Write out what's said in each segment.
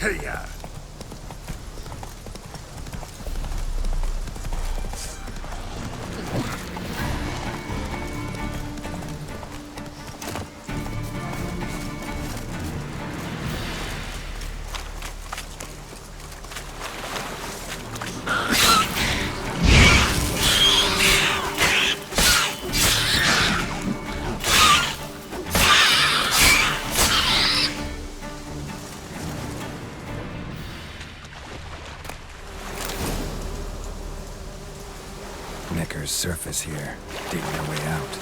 Hey, ya! Necker's surface here, digging their way out.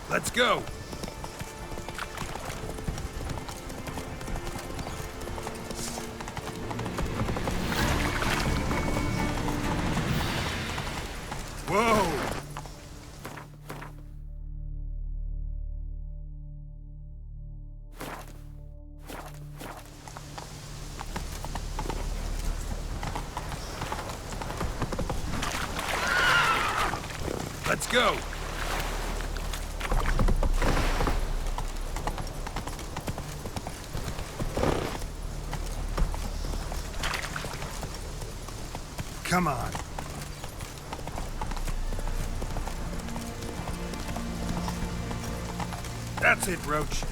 Let's go! Whoa! Let's go! Come on. That's it, Roach.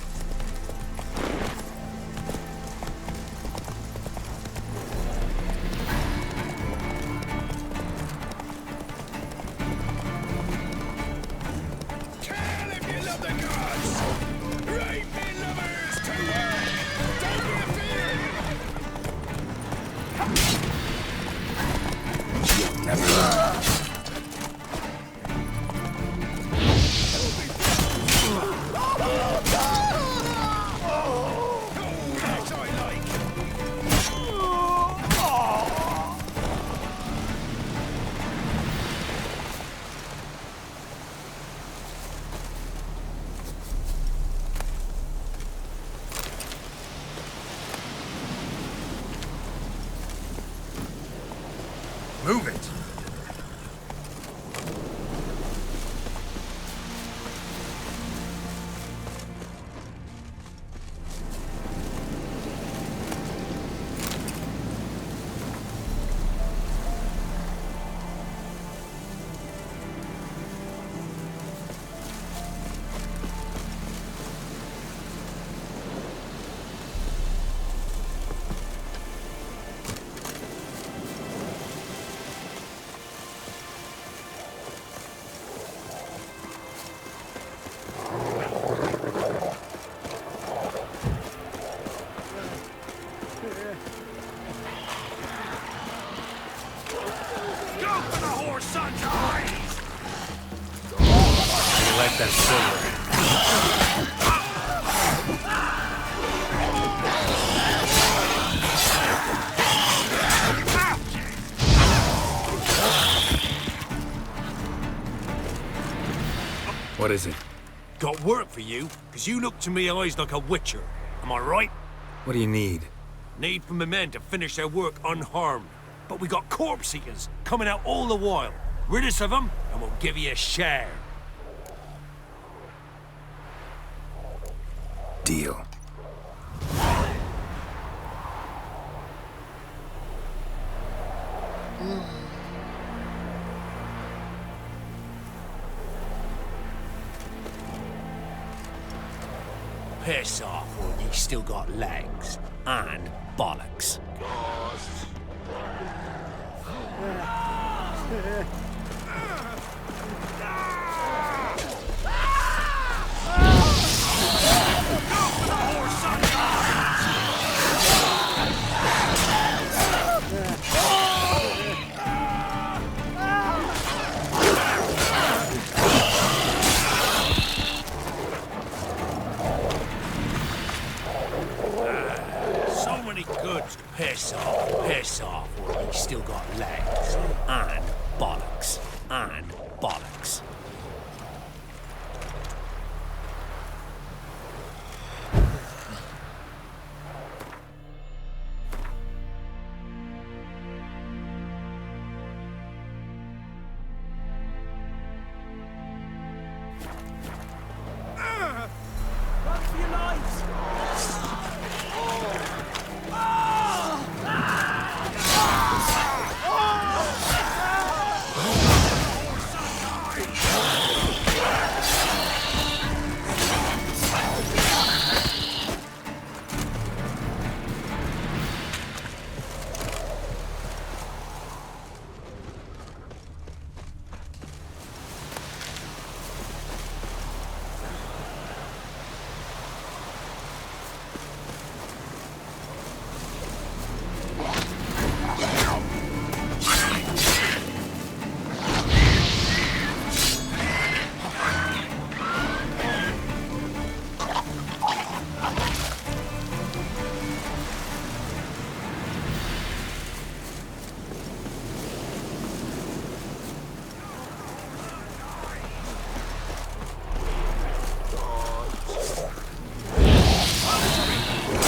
Move it! Like that silver. What is it? Got work for you, because you look to me eyes like a witcher. Am I right? What do you need? Need for my men to finish their work unharmed. But we got corpse eaters coming out all the while. Rid us of them, and we'll give you a share. Deal. Piss off, or you still got legs. And bollocks.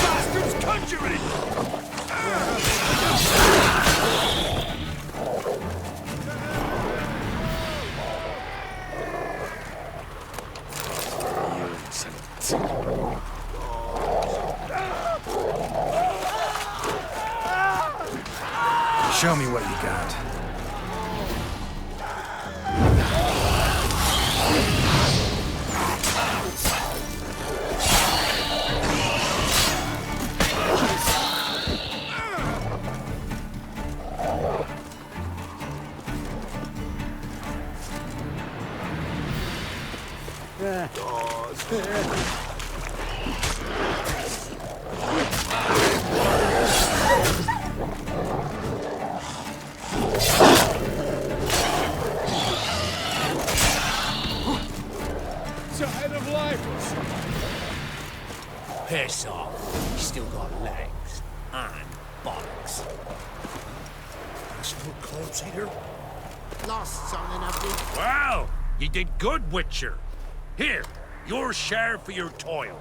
Bastards conjuring! Show me what you got. Piss off. Still got legs and bollocks. Still close here? Lost something of the... Wow, you did good, Witcher. Here, your share for your toil.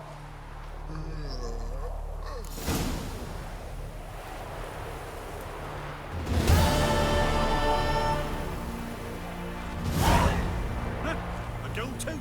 A gold tooth.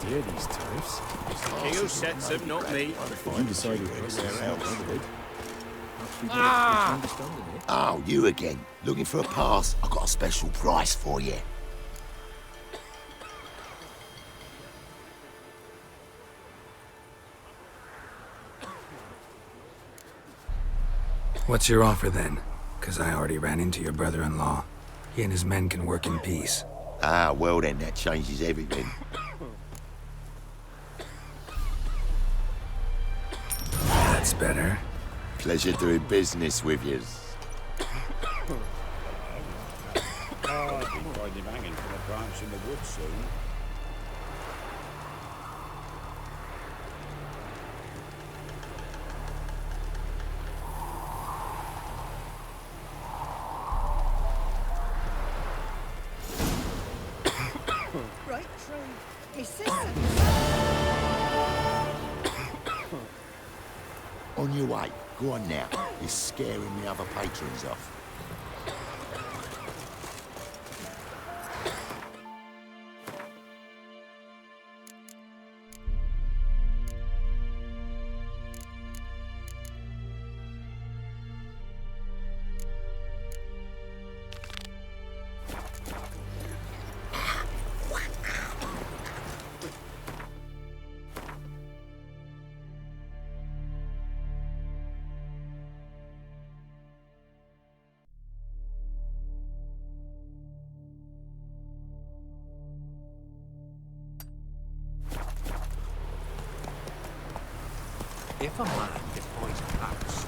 here, these tariffs. It's the king who sets them, not me. You decided anywhere else. Oh, you again. Looking for a pass? I've got a special price for you. What's your offer then? Because I already ran into your brother-in-law. He and his men can work in peace. Ah, well then, that changes everything. That's better. Pleasure doing business with you. I'll be find him hanging from a branch in the woods soon. Right through. His sister. On your way. Go on now. You're scaring the other patrons off. If a man defies Pax,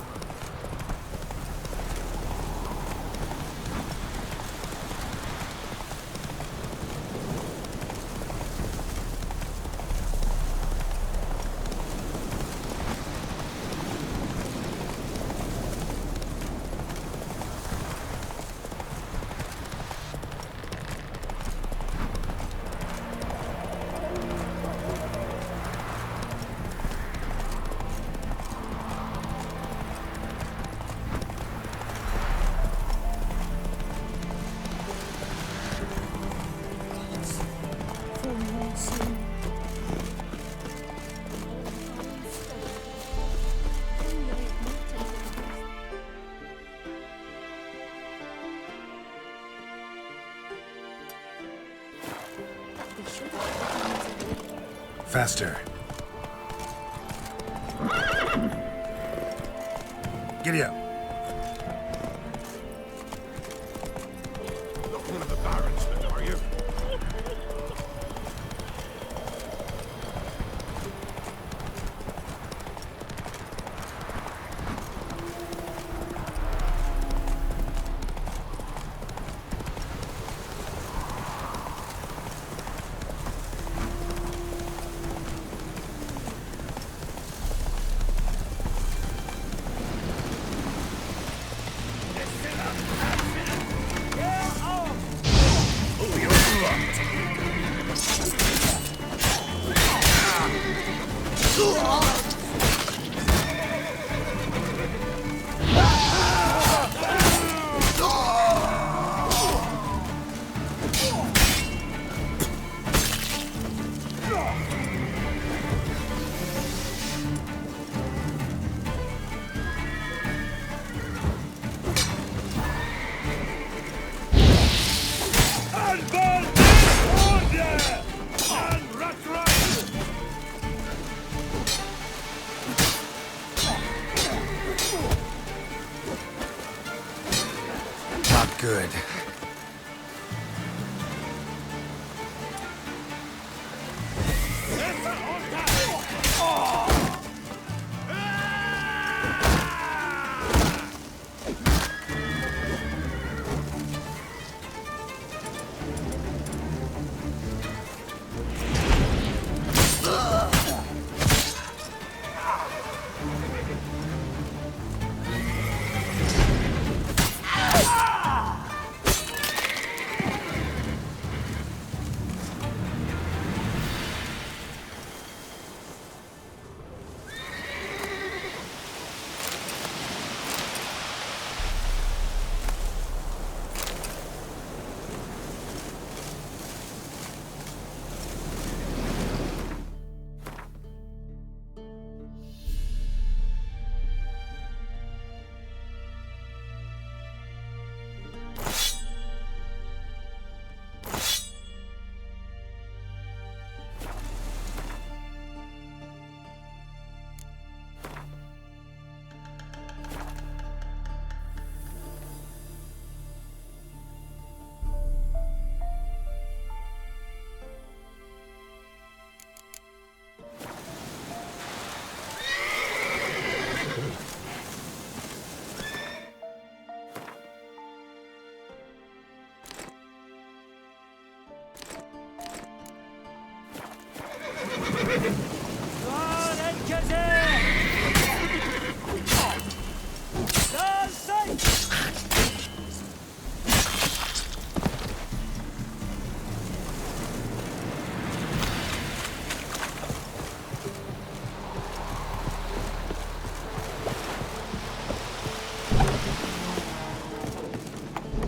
Faster. Giddy up. Not one of the barons, then, are you?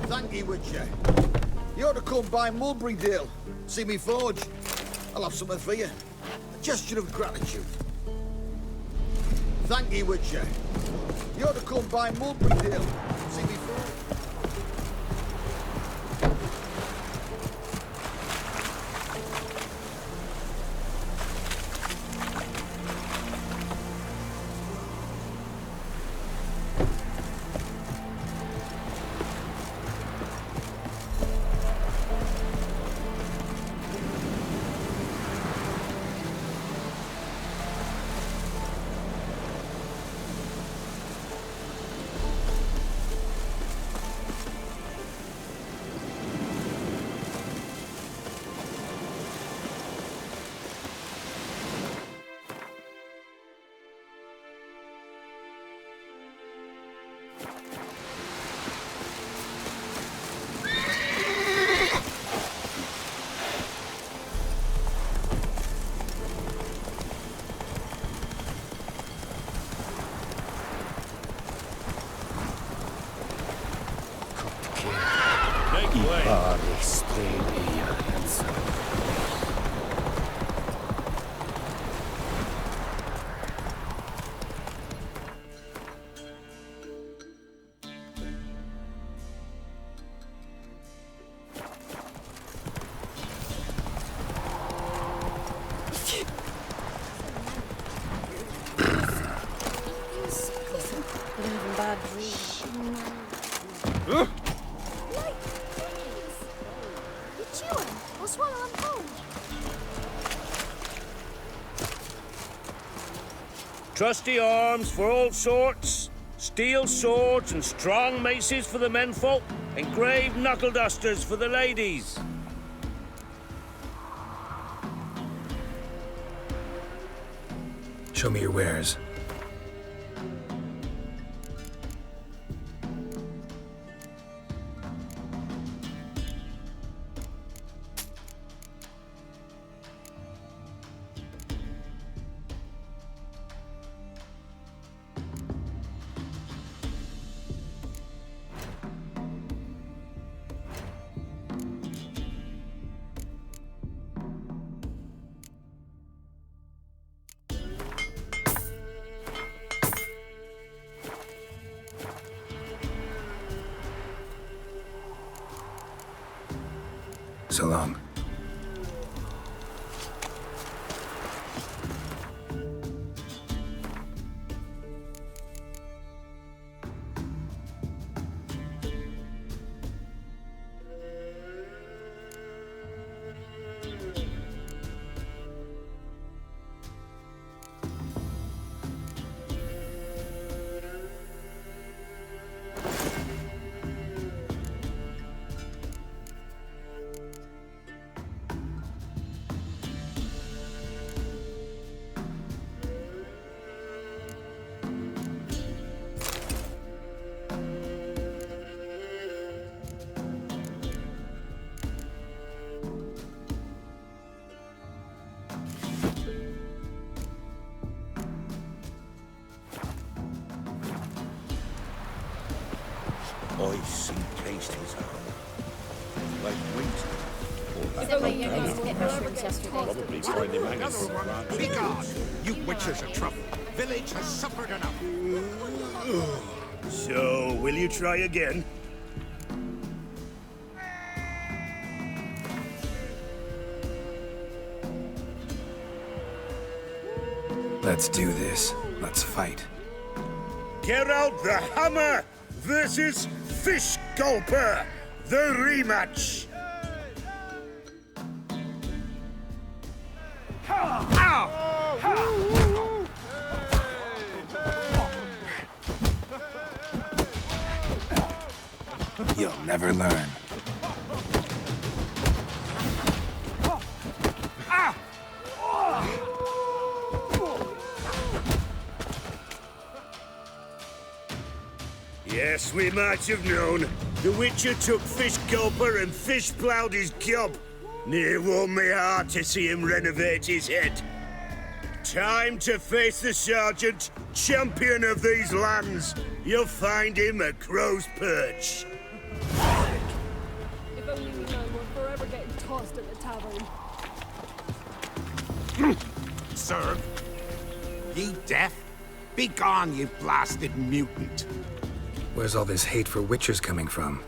Thank you, Witcher. You ought to come by Mulberrydale. See me forge. I'll have something for you. A gesture of gratitude. Thank you, Witcher. You ought to come by Mulberrydale. See me forge. Make way. Even bad dreams. Like things. You chewing or swallowing food? Trusty arms for all sorts. Steel swords and strong maces for the menfolk. Engraved knuckle dusters for the ladies. Show me your wares. So long. I see pasties like wheat. Is that why you used to get mushrooms yesterday? Probably find him hanging from a branch. Be gone! You witches are trouble. Village has suffered enough. So, will you try again? Let's do this. Let's fight. Get out the hammer versus Fish Gulper, the rematch. You'll never learn. Yes, we might have known. The Witcher took Fish Gulper and Fish ploughed his gob. Near warmed me heart to see him renovate his head. Time to face the Sergeant, champion of these lands. You'll find him at Crow's Perch. If only we know we're forever getting tossed at the tavern. Serve. Ye deaf? Begone, you blasted mutant. Where's all this hate for Witchers coming from?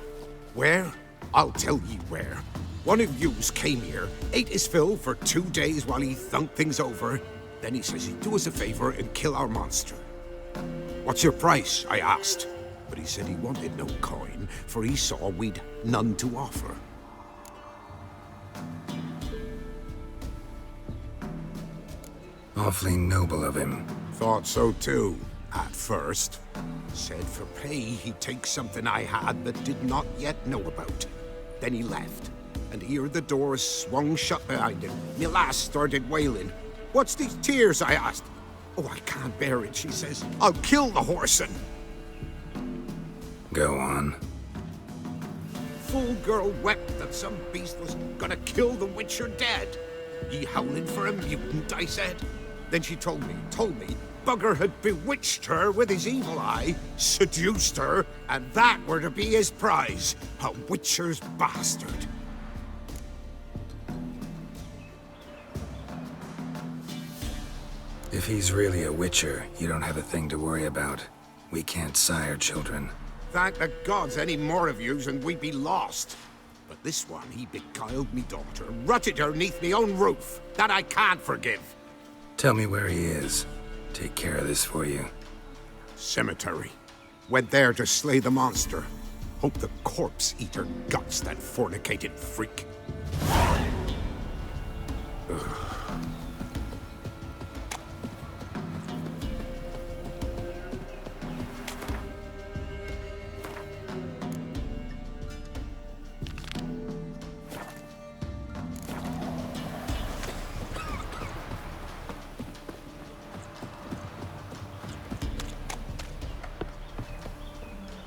Where? I'll tell ye where. One of yous came here, ate his fill for 2 days while he thunked things over. Then he says he'd do us a favor and kill our monster. What's your price? I asked. But he said he wanted no coin, for he saw we'd none to offer. Awfully noble of him. Thought so too, at first. Said for pay he'd take something I had but did not yet know about. Then he left, and here the doors swung shut behind him. Me lass started wailing. What's these tears? I asked. Oh, I can't bear it, she says. I'll kill the whoreson. Go on. Fool girl wept that some beast was gonna kill the Witcher dead. Ye howling for a mutant, I said. Then she told me, Bugger had bewitched her with his evil eye, seduced her, and that were to be his prize. A Witcher's bastard. If he's really a Witcher, you don't have a thing to worry about. We can't sire children. Thank the gods any more of yous and we'd be lost. But this one, he beguiled me daughter, rutted her neath me own roof. That I can't forgive. Tell me where he is. Take care of this for you. Cemetery. Went there to slay the monster. Hope the corpse eat her guts, that fornicated freak. Ugh.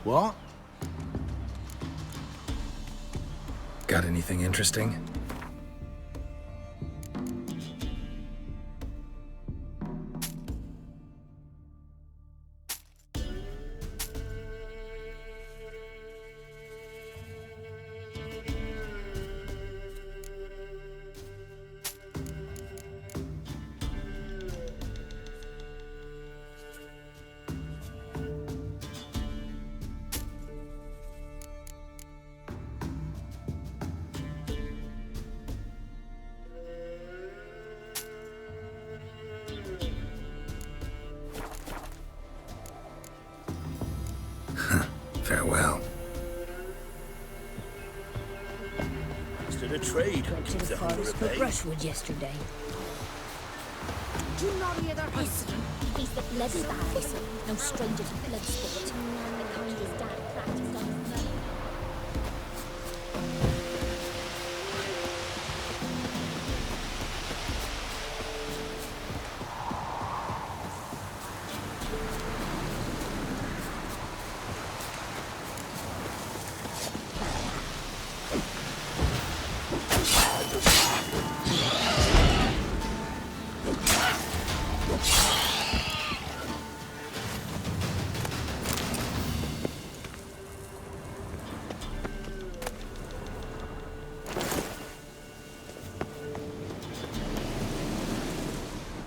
What? Got anything interesting? Farewell. Instead of trade, Went to the forest for brushwood yesterday. Do you not hear their hissing? He's the bloody bad. No stranger to blood sport. The kind his dad practiced on his mother.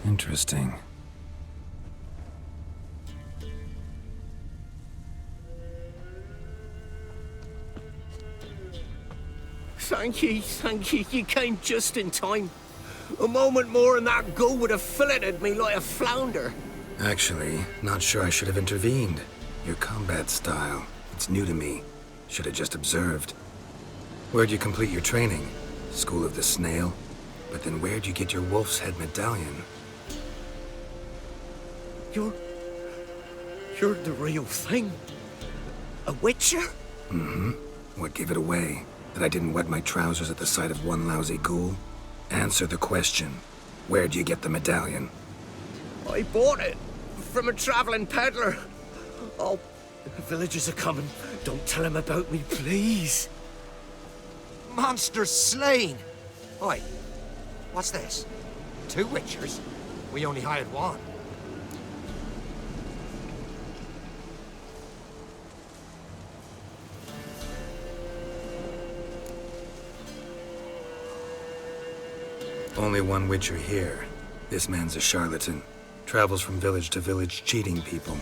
Interesting. Thank ye. You came just in time. A moment more and that gull would have filleted me like a flounder. Actually, not sure I should have intervened. Your combat style, it's new to me. Should have just observed. Where'd you complete your training? School of the Snail? But then where'd you get your wolf's head medallion? You're the real thing. A Witcher? Mm-hmm. What gave it away? That I didn't wet my trousers at the sight of one lousy ghoul? Answer the question. Where'd you get the medallion? I bought it from a traveling peddler. The villagers are coming. Don't tell them about me, please. Monsters slain! Oi, what's this? 2 Witchers? We only hired 1. Only 1 Witcher here. This man's a charlatan. Travels from village to village cheating people.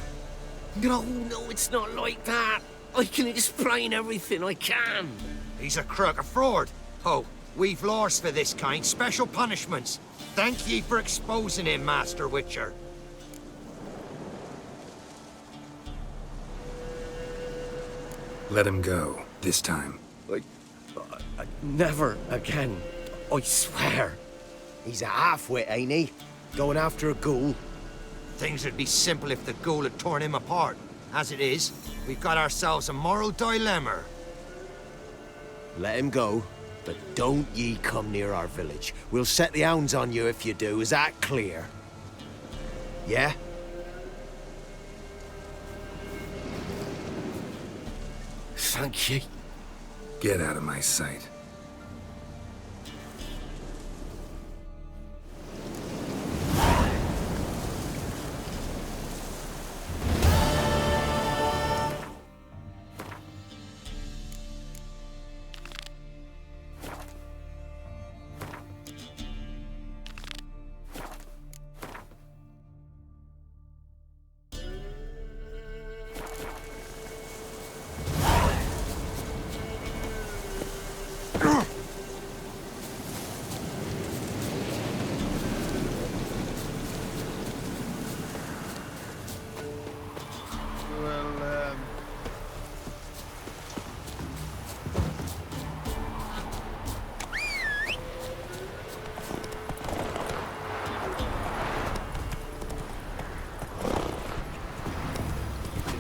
No, it's not like that. I can explain everything I can. He's a crook, a fraud. Oh, we've laws for this kind, special punishments. Thank ye for exposing him, Master Witcher. Let him go, this time. Never again. I swear. He's a half-wit, ain't he? Going after a ghoul. Things would be simple if the ghoul had torn him apart. As it is, we've got ourselves a moral dilemma. Let him go, but don't ye come near our village. We'll set the hounds on you if you do. Is that clear? Yeah? Thank you. Get out of my sight.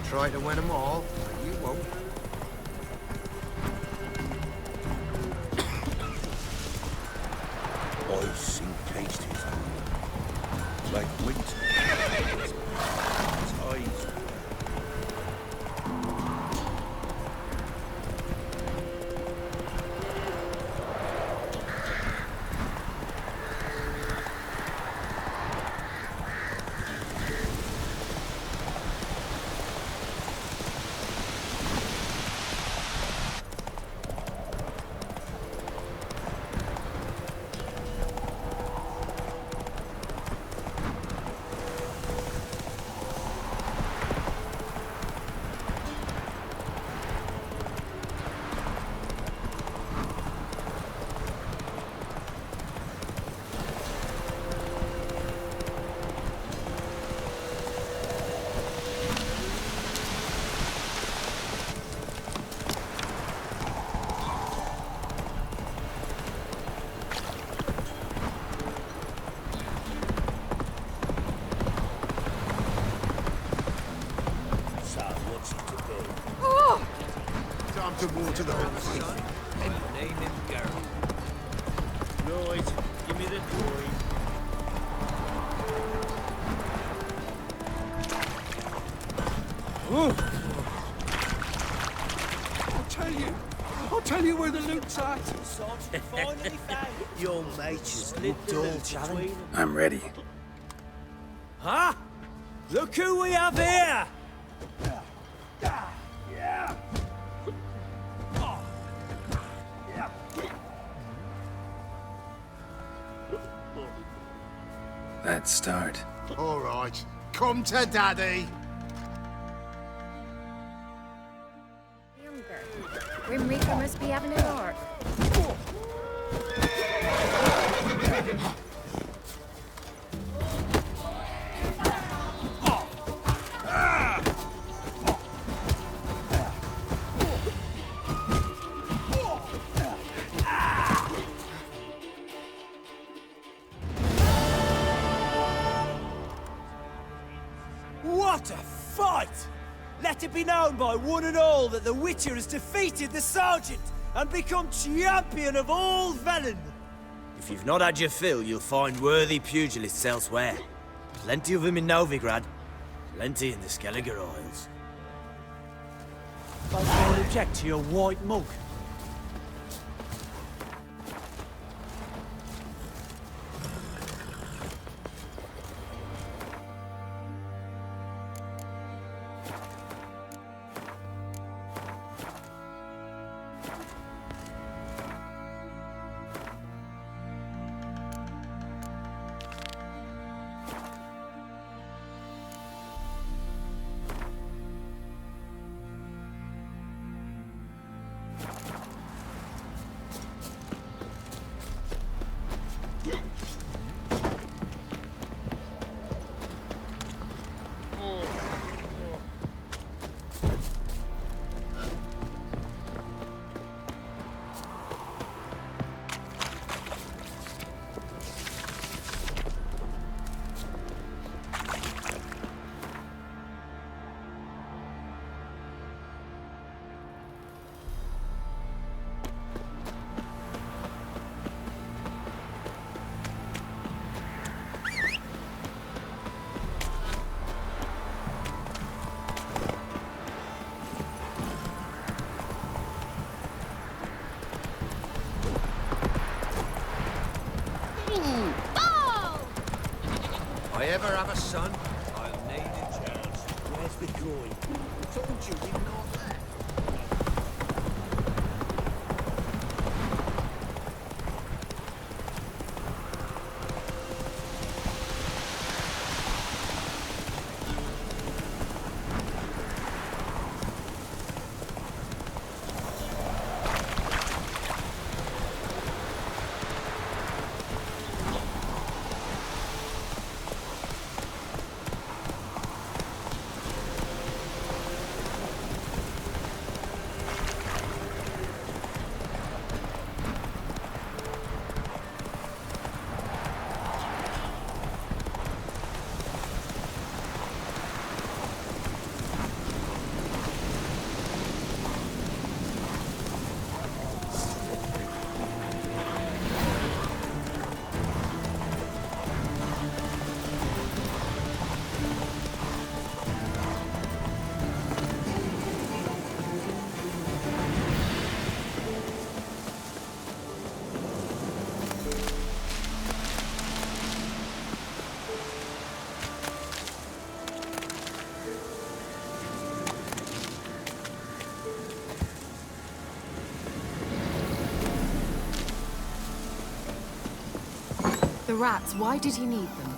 Try to win them all, or you won't. I've seen tasties like winter. His eyes. To water the whole thing. And name him Geralt. Right, give me the coin. I'll tell you where the loot's at. Your mate just looked all challenged. I'm ready. Huh? Look who we have here! Let's start. All right, come to Daddy. Younger. Grim Reaper must be having a lark. What a fight! Let it be known by one and all that the Witcher has defeated the Sergeant and become champion of all Velen. If you've not had your fill, you'll find worthy pugilists elsewhere. Plenty of them in Novigrad, plenty in the Skelliger Isles. Folk won't object to your white mug. I ever have a son, I'll need a chance. Where's the coin? Told you we'd not that. The rats, why did he need them?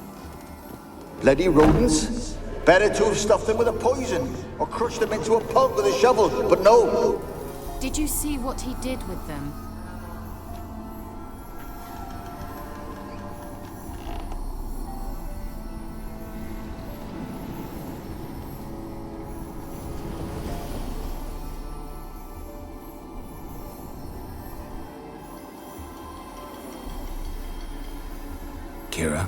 Bloody rodents. Better to have stuffed them with a poison, or crushed them into a pulp with a shovel, but no. Did you see what he did with them? Kira,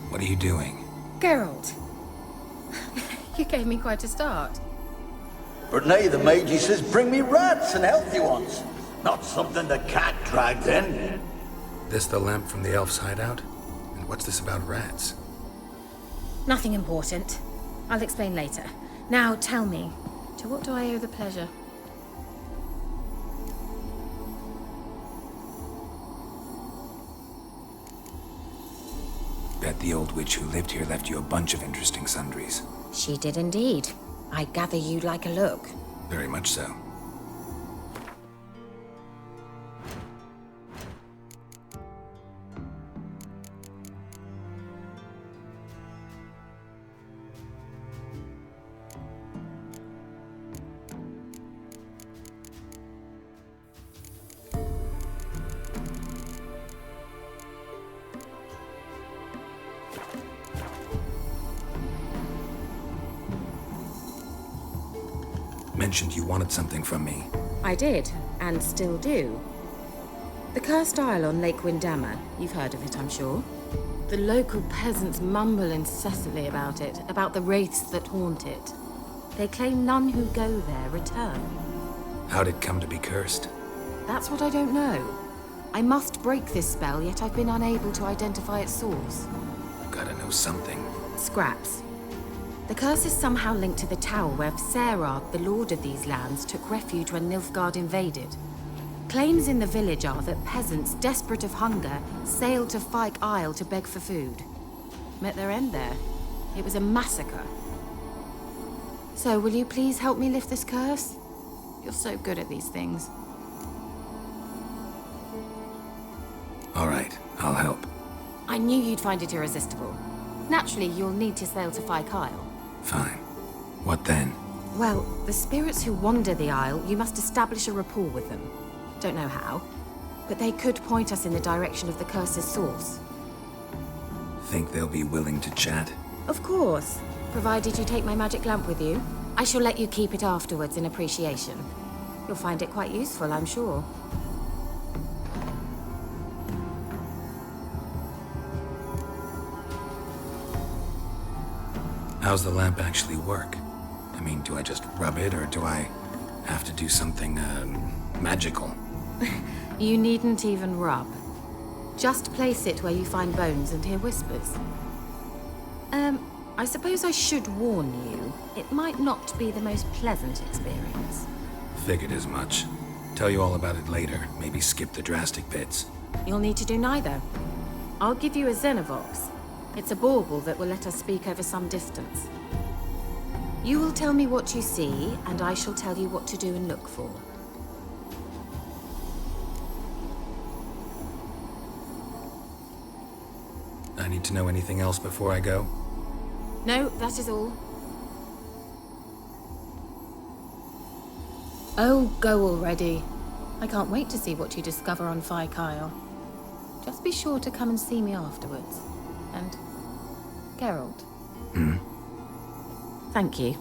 what are you doing? Geralt. You gave me quite a start. But nay, the mage says bring me rats and healthy ones. Not something the cat dragged in. This the lamp from the elf's hideout? And what's this about rats? Nothing important. I'll explain later. Now tell me, to what do I owe the pleasure? Bet the old witch who lived here left you a bunch of interesting sundries. She did indeed. I gather you'd like a look. Very much so. Mentioned you wanted something from me. I did, and still do. The cursed isle on Lake Windammer. You've heard of it, I'm sure. The local peasants mumble incessantly about it, about the wraiths that haunt it. They claim none who go there return. How'd it come to be cursed? That's what I don't know. I must break this spell, yet I've been unable to identify its source. Gotta know something. Scraps. The curse is somehow linked to the tower where Serag, the lord of these lands, took refuge when Nilfgaard invaded. Claims in the village are that peasants, desperate of hunger, sailed to Fyke Isle to beg for food. Met their end there. It was a massacre. So, will you please help me lift this curse? You're so good at these things. All right, I'll help. I knew you'd find it irresistible. Naturally, you'll need to sail to Fyke Isle. Fine. What then? Well, the spirits who wander the Isle, you must establish a rapport with them. Don't know how, but they could point us in the direction of the curse's source. Think they'll be willing to chat? Of course, provided you take my magic lamp with you. I shall let you keep it afterwards in appreciation. You'll find it quite useful, I'm sure. How's the lamp actually work? I mean, do I just rub it, or do I have to do something, magical? You needn't even rub. Just place it where you find bones and hear whispers. I suppose I should warn you, it might not be the most pleasant experience. Figured as much. Tell you all about it later, maybe skip the drastic bits. You'll need to do neither. I'll give you a Xenovox. It's a bauble that will let us speak over some distance. You will tell me what you see, and I shall tell you what to do and look for. I need to know anything else before I go? No, that is all. Oh, go already. I can't wait to see what you discover on Fyke Isle. Just be sure to come and see me afterwards. And Geralt. Thank you.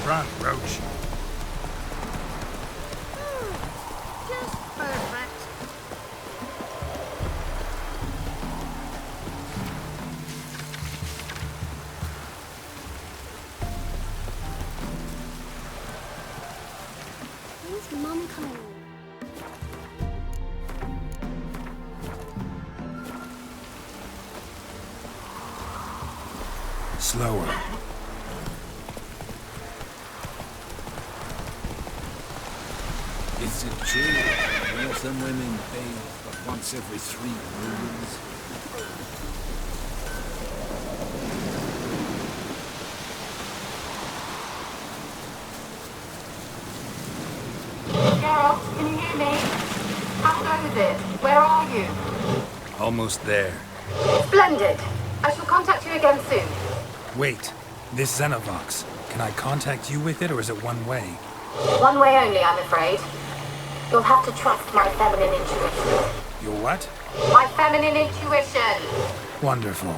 Run, Roach. Just perfect. When's Mum coming? Slower. Is it true? Northern women bathe but once every 3 moons? it? Where are you? Almost there. Splendid. I shall contact you again soon. Wait, this Xenovox. Can I contact you with it, or is it one way? One way only, I'm afraid. You'll have to trust my feminine intuition. Your what? My feminine intuition! Wonderful.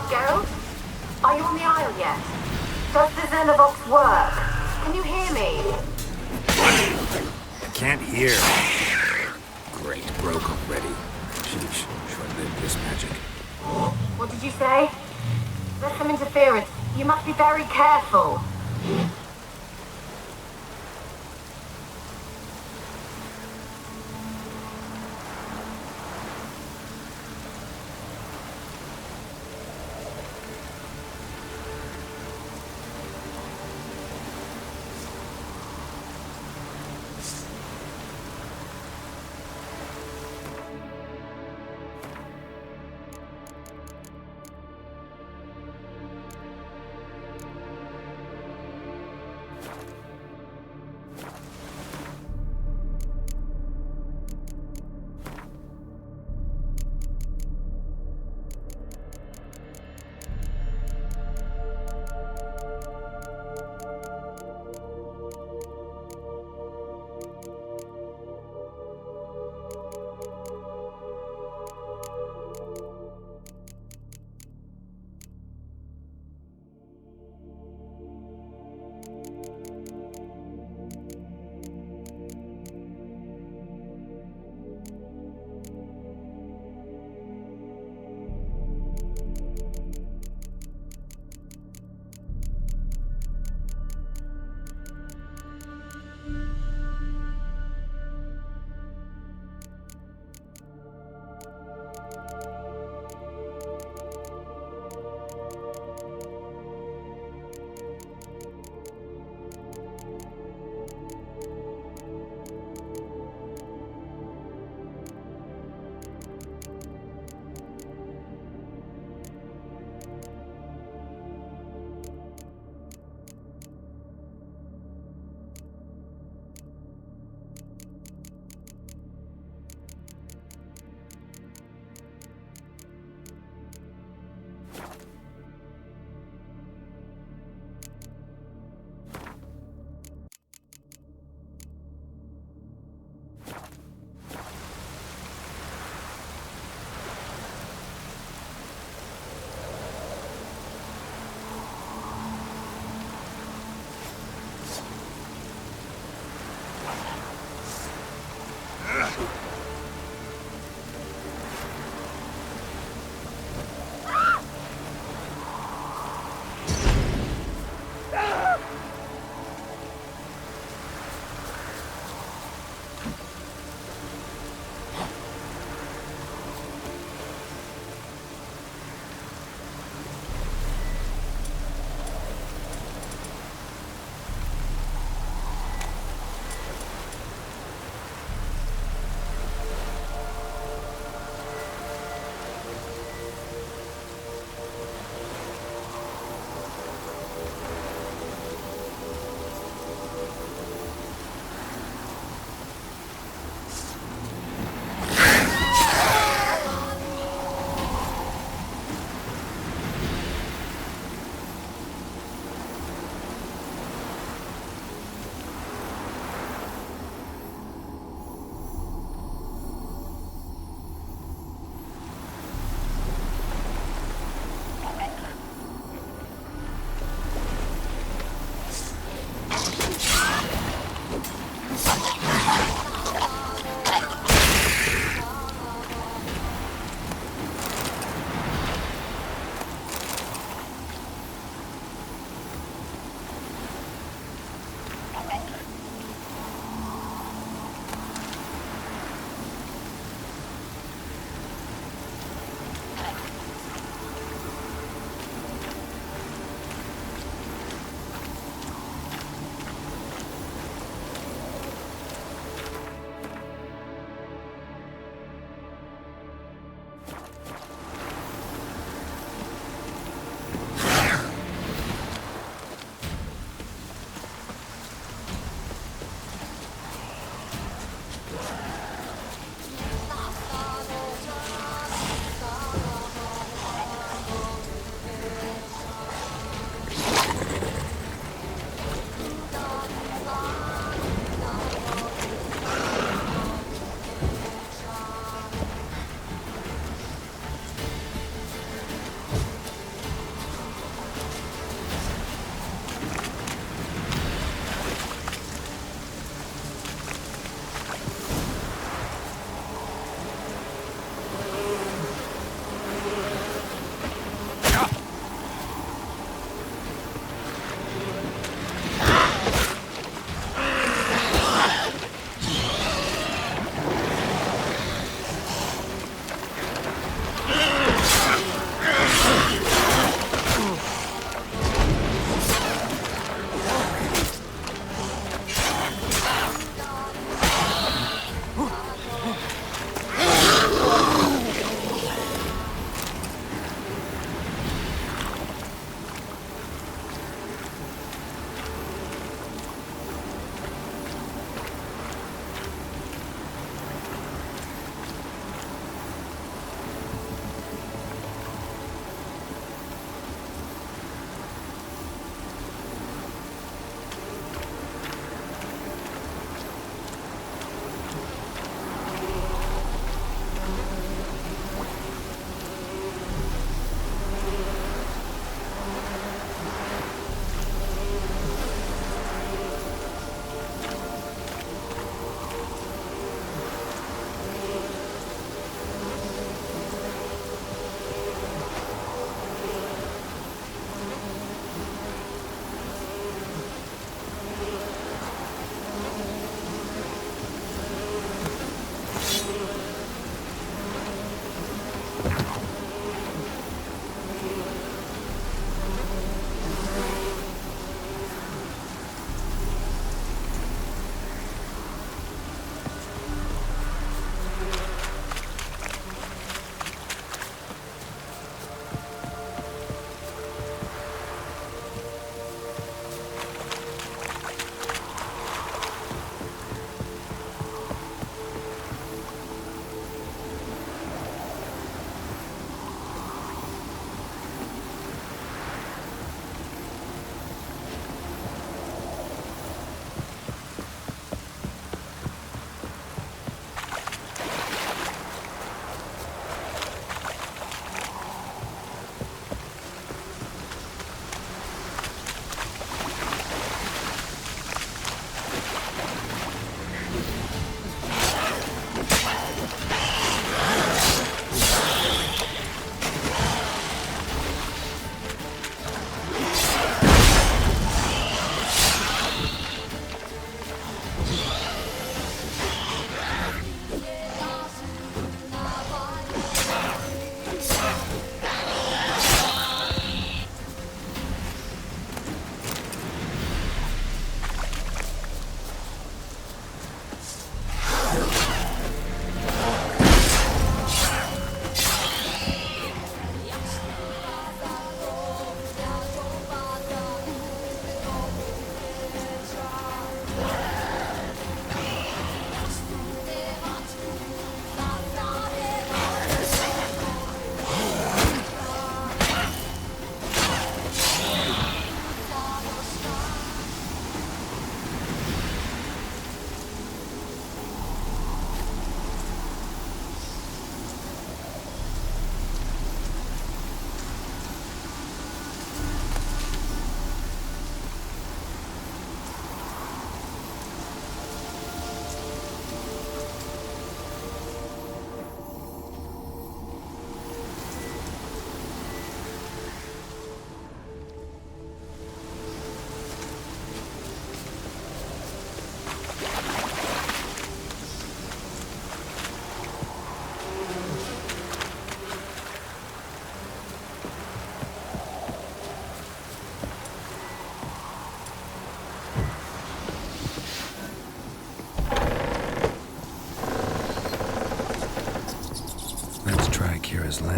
Geralt? Are you on the Isle yet? Does the Xenovox work? Can you hear me? I can't hear. Great, broke already. Sheesh, short-lived this magic. What did you say? There's some interference. You must be very careful.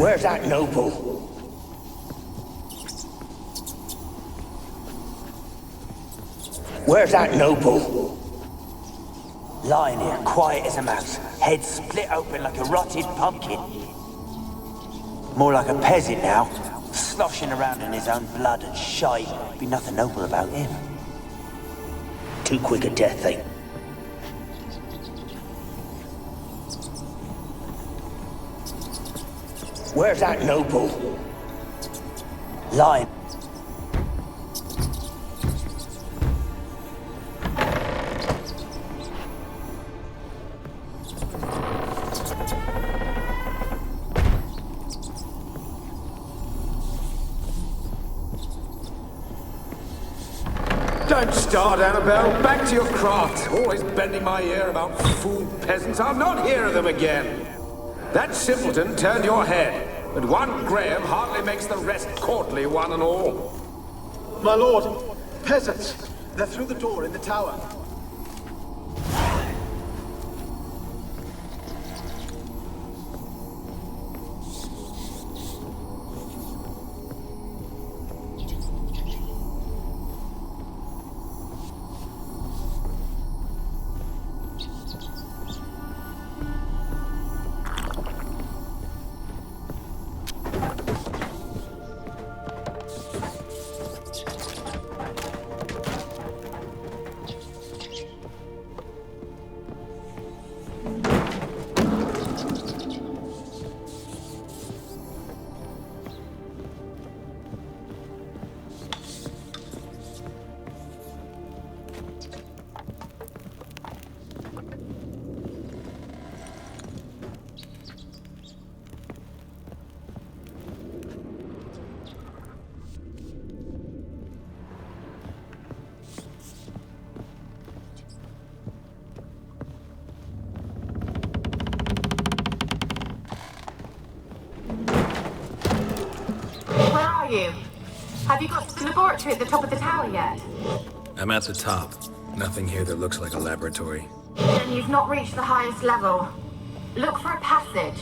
Where's that noble? Where's that noble? Lying here, quiet as a mouse, head split open like a rotted pumpkin. More like a peasant now, sloshing around in his own blood and shite. Be nothing noble about him. Too quick a death, eh? Where's that noble? Lying. Don't start, Annabelle. Back to your craft. Always bending my ear about fool peasants. I'll not hear of them again. That simpleton turned your head, but one Graham hardly makes the rest courtly, one and all. My lord, peasants. They're through the door in the tower. Have you got to the laboratory at the top of the tower yet? I'm at the top. Nothing here that looks like a laboratory. Then you've not reached the highest level. Look for a passage.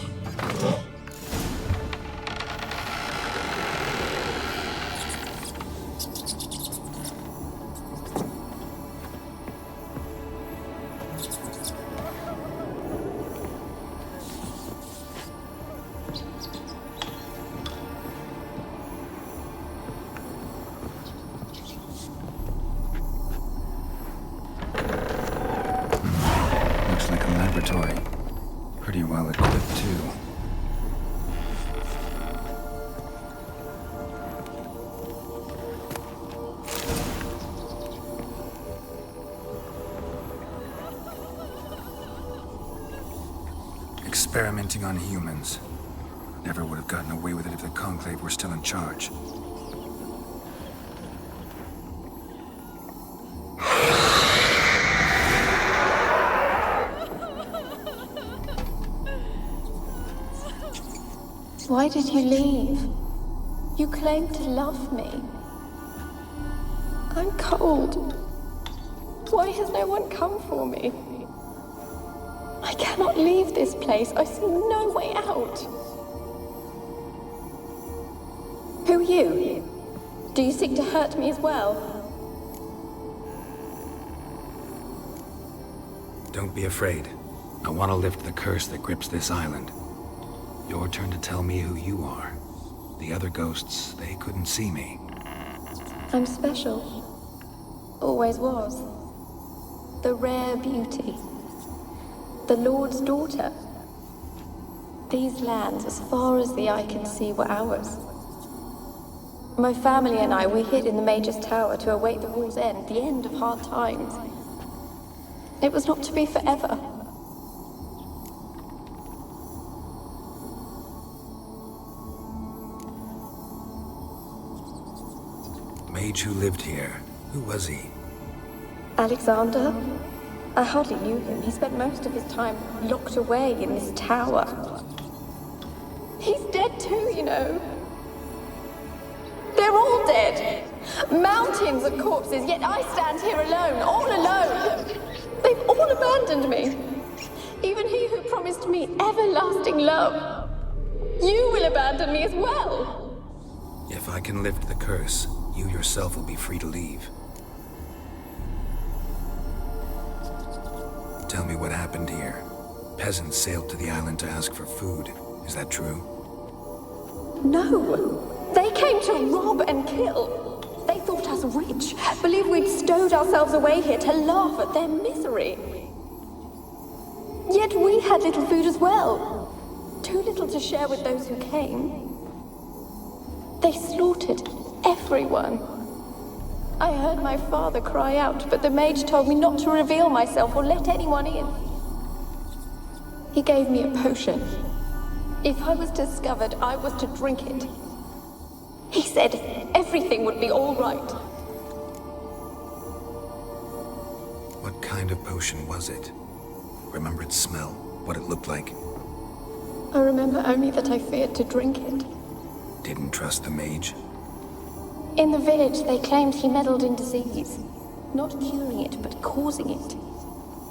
Pretty well equipped, too. Experimenting on humans. Never would have gotten away with it if the Conclave were still in charge. Why did you leave? You claimed to love me. I'm cold. Why has no one come for me? I cannot leave this place. I see no way out. Who are you? Do you seek to hurt me as well? Don't be afraid. I want to lift the curse that grips this island. Your turn to tell me who you are. The other ghosts, they couldn't see me. I'm special. Always was. The rare beauty. The Lord's daughter. These lands, as far as the eye can see, were ours. My family and I, we hid in the Mage's Tower to await the war's end, the end of hard times. It was not to be forever. Mage who lived here. Who was he? Alexander? I hardly knew him. He spent most of his time locked away in this tower. He's dead too, you know. They're all dead. Mountains of corpses, yet I stand here alone, all alone. They've all abandoned me. Even he who promised me everlasting love. You will abandon me as well. If I can lift the curse, you yourself will be free to leave. Tell me what happened here. Peasants sailed to the island to ask for food. Is that true? No. They came to rob and kill. They thought us rich, believed we'd stowed ourselves away here to laugh at their misery. Yet we had little food as well. Too little to share with those who came. They slaughtered everyone. I heard my father cry out, but the mage told me not to reveal myself or let anyone in. He gave me a potion. If I was discovered, I was to drink it. He said everything would be all right. What kind of potion was it? Remember its smell? What it looked like? I remember only that I feared to drink it. Didn't trust the mage? In the village, they claimed he meddled in disease. Not curing it, but causing it.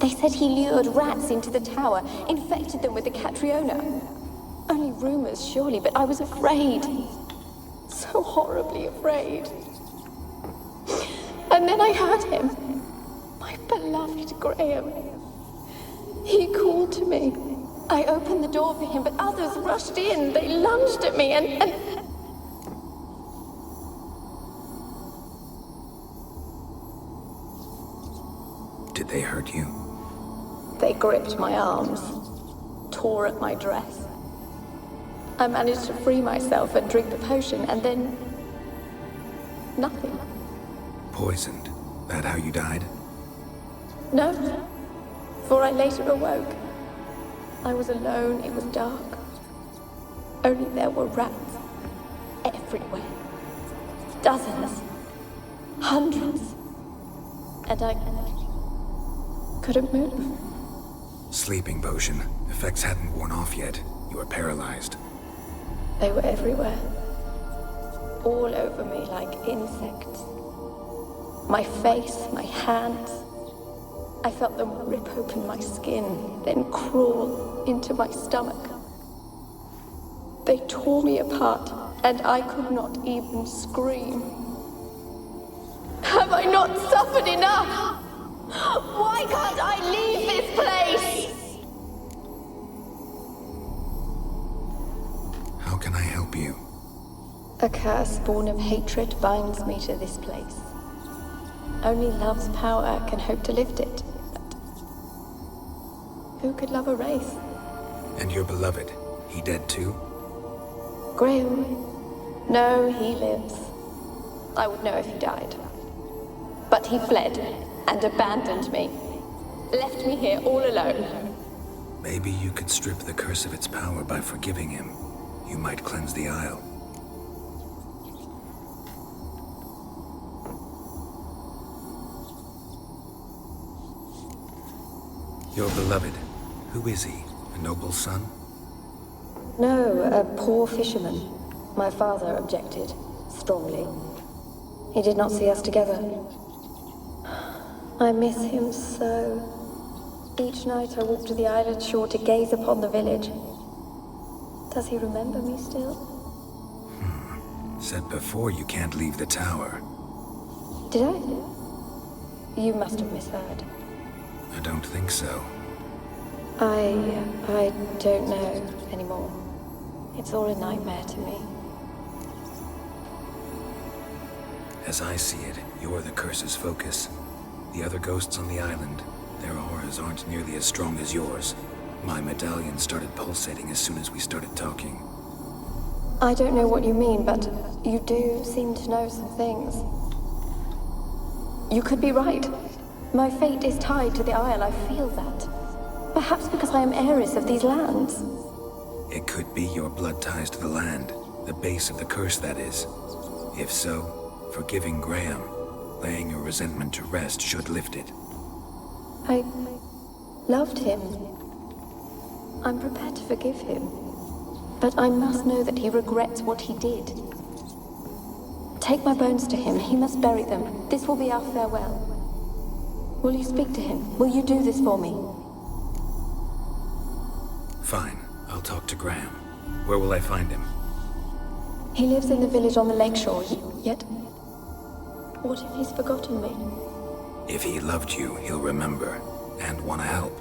They said he lured rats into the tower, infected them with the Catriona. Only rumors, surely, but I was afraid. So horribly afraid. And then I heard him. My beloved Graham. He called to me. I opened the door for him, but others rushed in. They lunged at me and... Did they hurt you? They gripped my arms, tore at my dress. I managed to free myself and drink the potion, and then... nothing. Poisoned? That how you died? No, for I later awoke. I was alone, it was dark. Only there were rats everywhere. Dozens. Hundreds. And I couldn't move. Sleeping potion. Effects hadn't worn off yet. You were paralyzed. They were everywhere. All over me like insects. My face, my hands. I felt them rip open my skin, then crawl into my stomach. They tore me apart, and I could not even scream. Have I not suffered enough? Why can't I leave this place? How can I help you? A curse born of hatred binds me to this place. Only love's power can hope to lift it. But who could love a wraith? And your beloved, he dead too? Graham? No, he lives. I would know if he died. But he fled and abandoned me. Left me here all alone. Maybe you could strip the curse of its power by forgiving him. You might cleanse the Isle. Your beloved, who is he? A noble son? No, a poor fisherman. My father objected, strongly. He did not see us together. I miss him so. Each night I walk to the island shore to gaze upon the village. Does he remember me still? Said before you can't leave the tower. Did I? You must have misheard. I don't think so. I don't know anymore. It's all a nightmare to me. As I see it, you're the curse's focus. The other ghosts on the island, their auras aren't nearly as strong as yours. My medallion started pulsating as soon as we started talking. I don't know what you mean, but you do seem to know some things. You could be right. My fate is tied to the Isle, I feel that. Perhaps because I am heiress of these lands. It could be your blood ties to the land, the base of the curse, that is. If so, forgiving Graham, laying your resentment to rest should lift it. I loved him. I'm prepared to forgive him. But I must know that he regrets what he did. Take my bones to him. He must bury them. This will be our farewell. Will you speak to him? Will you do this for me? Fine. I'll talk to Graham. Where will I find him? He lives in the village on the lakeshore, yet... What if he's forgotten me? If he loved you, he'll remember, and want to help.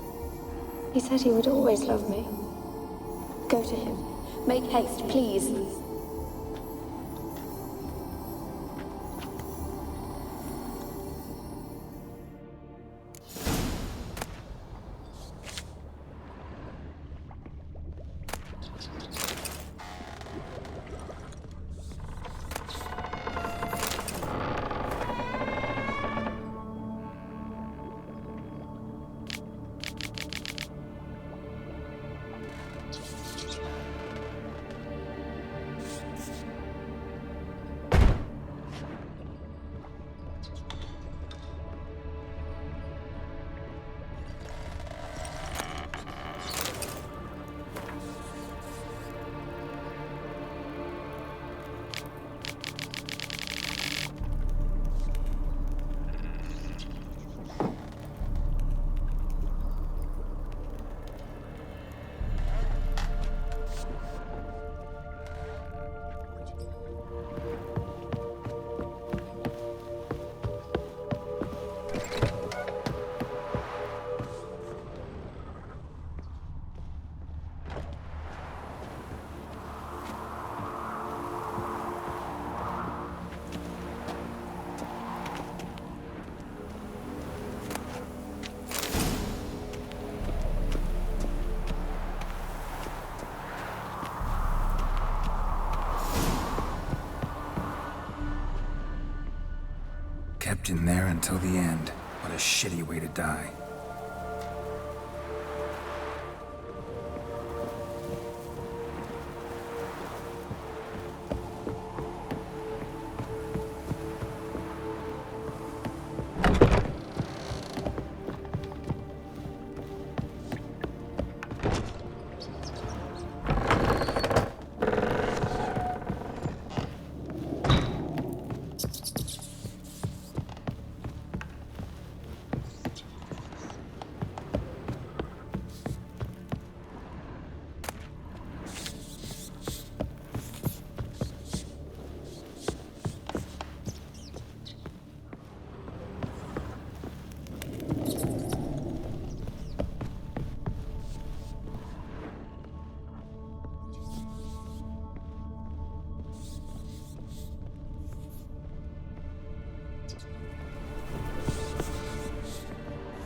He said he would always love me. Go to him. Make haste, please. Kept in there until the end. What a shitty way to die.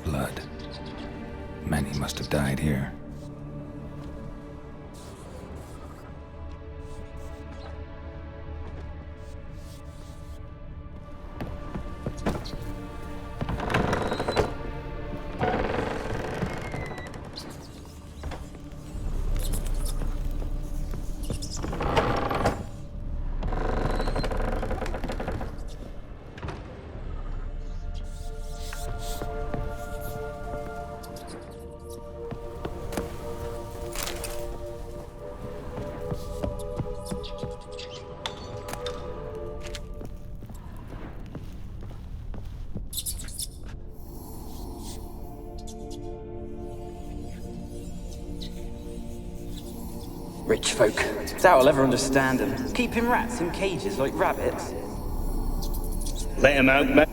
Blood. Many must have died here. Rich folk. Doubt I'll ever understand them. Keeping rats in cages like rabbits. Let him out, mate.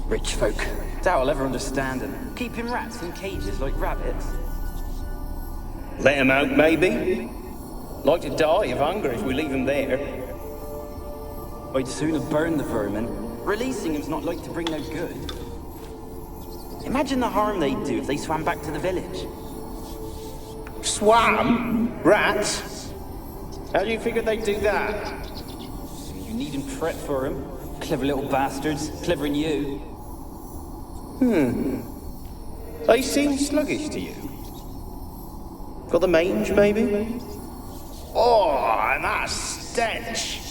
Rich folk. Doubt I'll ever understand them. Keeping rats in cages like rabbits. Let him out, maybe? Like to die of hunger if we leave him there. I'd sooner burn the vermin. Releasing him's not like to bring no good. Imagine the harm they'd do if they swam back to the village. Swam? Rats? How do you figure they'd do that? You needn't fret for him. Clever little bastards. Clever than you. They seem sluggish to you. Got the mange, maybe? Oh, and that stench!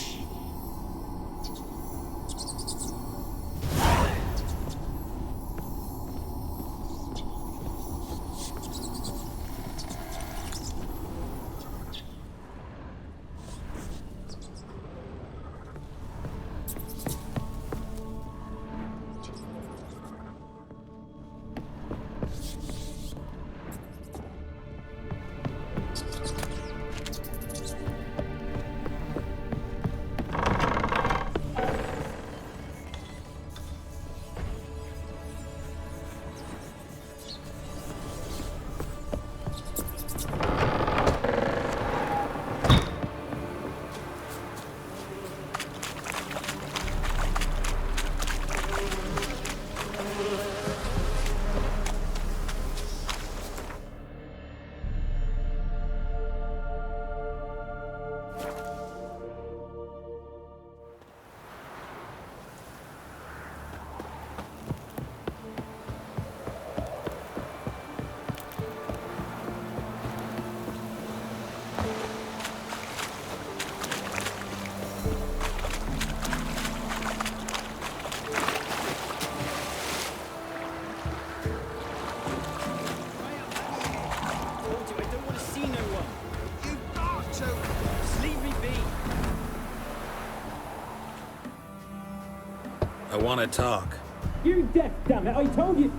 want to talk. You're deaf, damn it! I told you.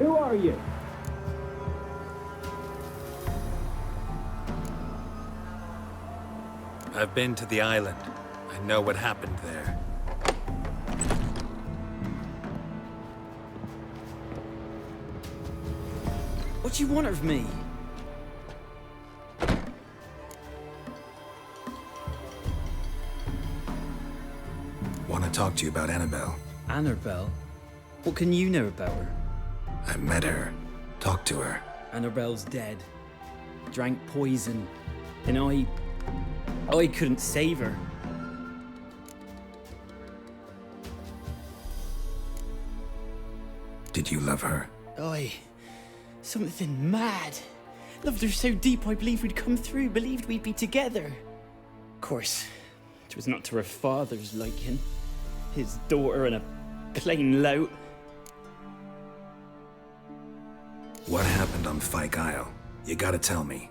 Who are you? I've been to the island. I know what happened there. What do you want of me? Want to talk to you about Annabelle. Annabelle? What can you know about her? I met her. Talked to her. Annabelle's dead. Drank poison. And I couldn't save her. Did you love her? Something mad. Loved her so deep I believed we'd come through, believed we'd be together. Of course, it was not to her father's liking. His daughter and a plain lout. What happened on Fyke Isle? You gotta tell me.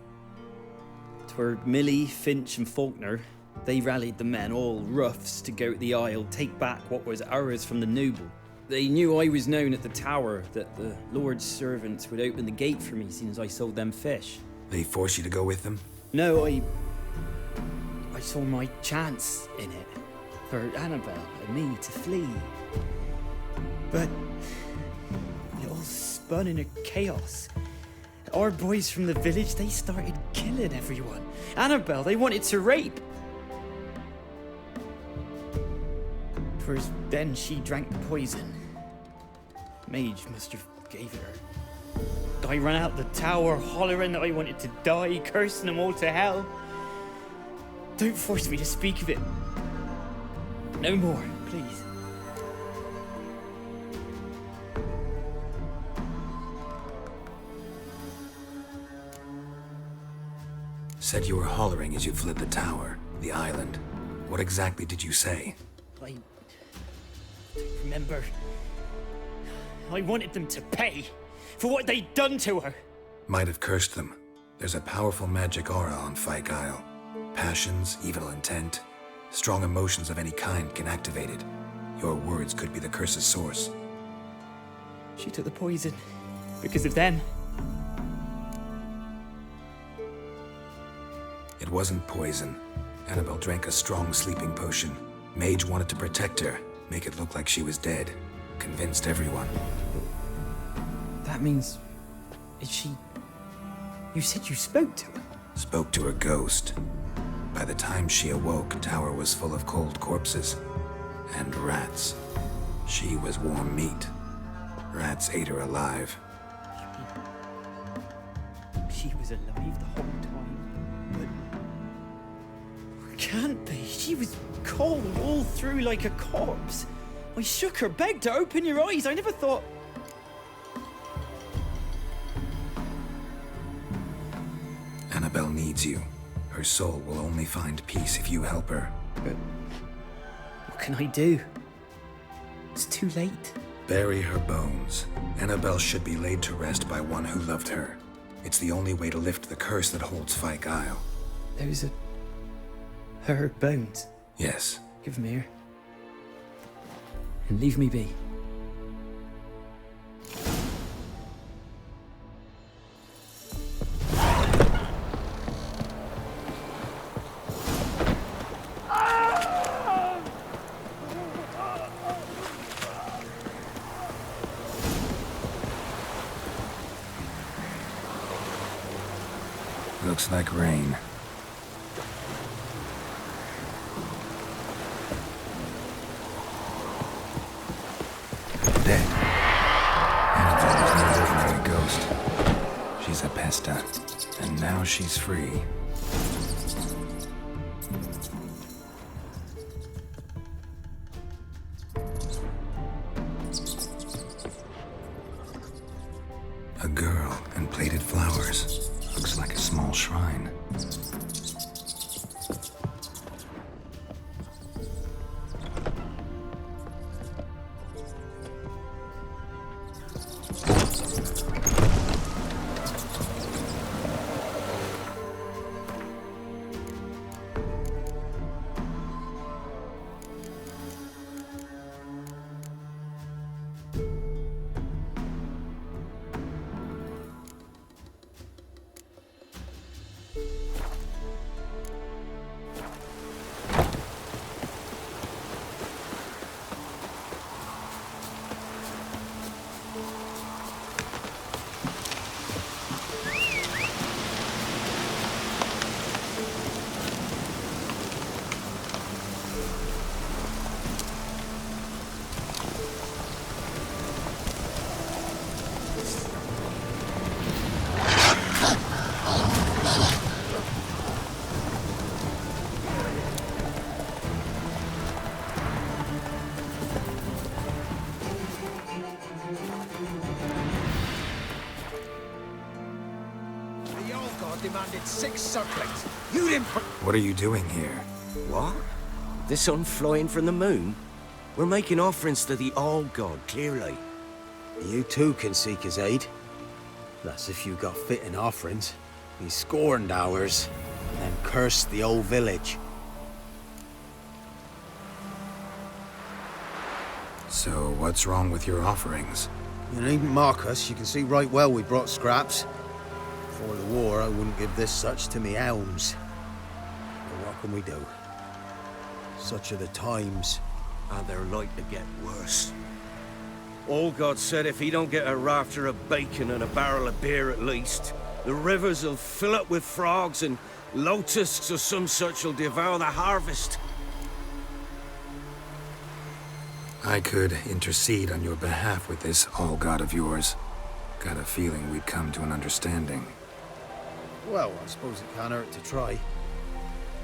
'Twere Millie, Finch and Faulkner. They rallied the men, all roughs, to go to the Isle, take back what was ours from the noble. They knew I was known at the tower, that the Lord's servants would open the gate for me, seeing as I sold them fish. They forced you to go with them? No, I saw my chance in it. For Annabelle and me to flee. But it all spun in a chaos. Our boys from the village, they started killing everyone. Annabelle, they wanted to rape. 'Twas then she drank the poison. Mage must have gave it her. I ran out the tower hollering that I wanted to die, cursing them all to hell. Don't force me to speak of it. No more, please. Said you were hollering as you fled the tower, the island. What exactly did you say? I don't remember. I wanted them to pay for what they'd done to her. Might have cursed them. There's a powerful magic aura on Fyke Isle. Passions, evil intent, strong emotions of any kind can activate it. Your words could be the curse's source. She took the poison because of them. It wasn't poison. Annabelle drank a strong sleeping potion. Mage wanted to protect her, make it look like she was dead. Convinced everyone. That means... is she... You said you spoke to her? Spoke to her ghost. By the time she awoke, Tower was full of cold corpses. And rats. She was warm meat. Rats ate her alive. She was alive the whole time? But... Can't be. She was cold all through like a corpse. I shook her, begged her, open your eyes. I never thought... Annabelle needs you. Her soul will only find peace if you help her. But what can I do? It's too late. Bury her bones. Annabelle should be laid to rest by one who loved her. It's the only way to lift the curse that holds Fyke Isle. Those are... her bones? Yes. Give them here. And leave me be. Looks like rain. Dead. Annabelle was no ordinary ghost. She's a Pesta, and now she's free. A girl and plated flowers. Looks like a small shrine. commanded 6 circlings. You didn't... What are you doing here? What? The sun flying from the moon? We're making offerings to the All-God, clearly. You too can seek his aid. That's if you got fitting offerings. He scorned ours, and then cursed the old village. So, what's wrong with your offerings? You needn't mock us. You can see right well we brought scraps. Before the war, I wouldn't give this such to me elms. But what can we do? Such are the times, and they're like to get worse. All God said if he don't get a rafter of bacon and a barrel of beer at least, the rivers will fill up with frogs and locusts or some such will devour the harvest. I could intercede on your behalf with this all-god of yours. Got a feeling we'd come to an understanding. Well, I suppose it can't hurt to try.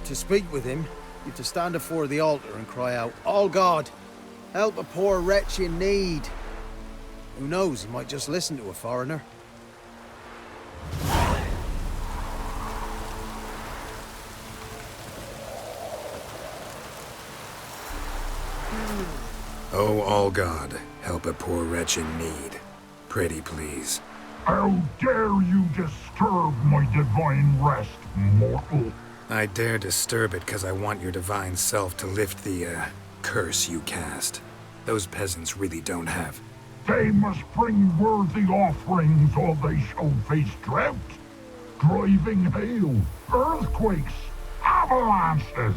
To speak with him, you've to stand before the altar and cry out, "All God, help a poor wretch in need." Who knows, he might just listen to a foreigner. Oh, all God, help a poor wretch in need. Pretty please. How dare you disturb my divine rest, mortal? I dare disturb it because I want your divine self to lift the, curse you cast. Those peasants really don't have. They must bring worthy offerings or they shall face drought, driving hail, earthquakes, avalanches.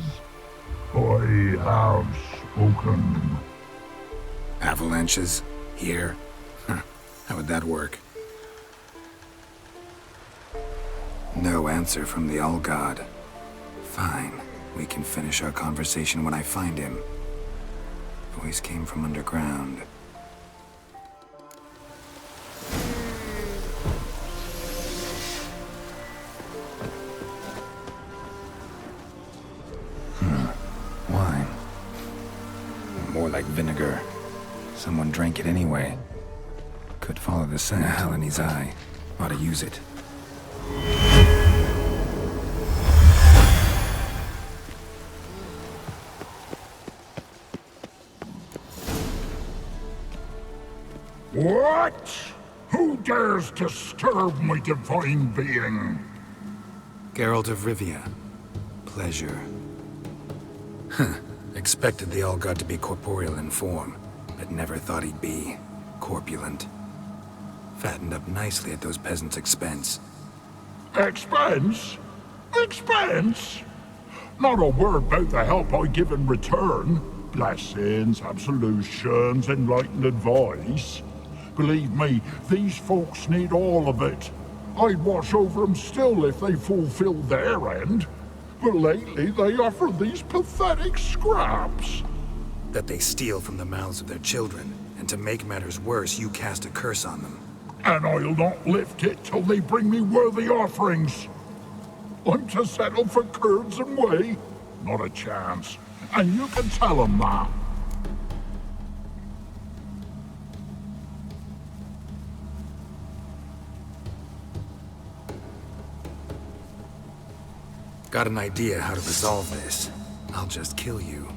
I have spoken. Avalanches? Here? How would that work? No answer from the All-God. Fine. We can finish our conversation when I find him. Voice came from underground. Wine. More like vinegar. Someone drank it anyway. Could follow the scent. Helene's eye. Ought to use it. What? Who dares disturb my divine being? Geralt of Rivia. Pleasure. Expected the All-God to be corporeal in form, but never thought he'd be corpulent. Fattened up nicely at those peasants' expense. Expense? Expense? Not a word about the help I give in return. Blessings, absolutions, enlightened advice. Believe me, these folks need all of it. I'd watch over them still if they fulfilled their end. But lately they offer these pathetic scraps. That they steal from the mouths of their children, and to make matters worse, you cast a curse on them. And I'll not lift it till they bring me worthy offerings. I'm to settle for curds and whey? Not a chance. And you can tell them that. Got an idea how to resolve this. I'll just kill you.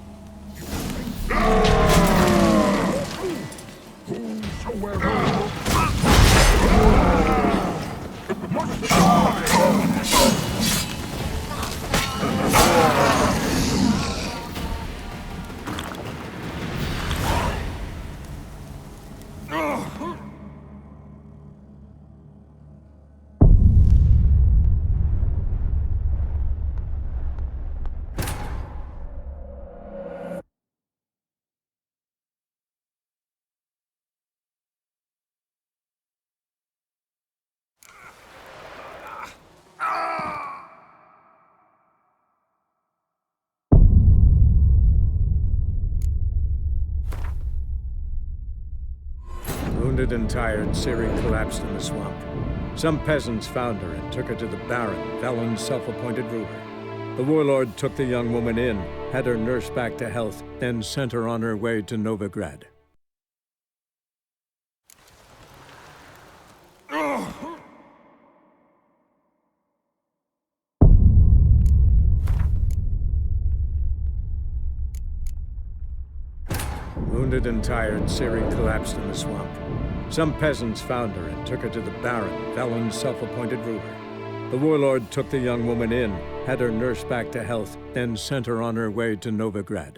Wounded and tired, Ciri collapsed in the swamp. Some peasants found her and took her to the Baron, Valen's self-appointed ruler. The warlord took the young woman in, had her nursed back to health, then sent her on her way to Novigrad. wounded and tired, Ciri collapsed in the swamp. Some peasants found her and took her to the Baron, Valen's self-appointed ruler. The warlord took the young woman in, had her nursed back to health, then sent her on her way to Novigrad.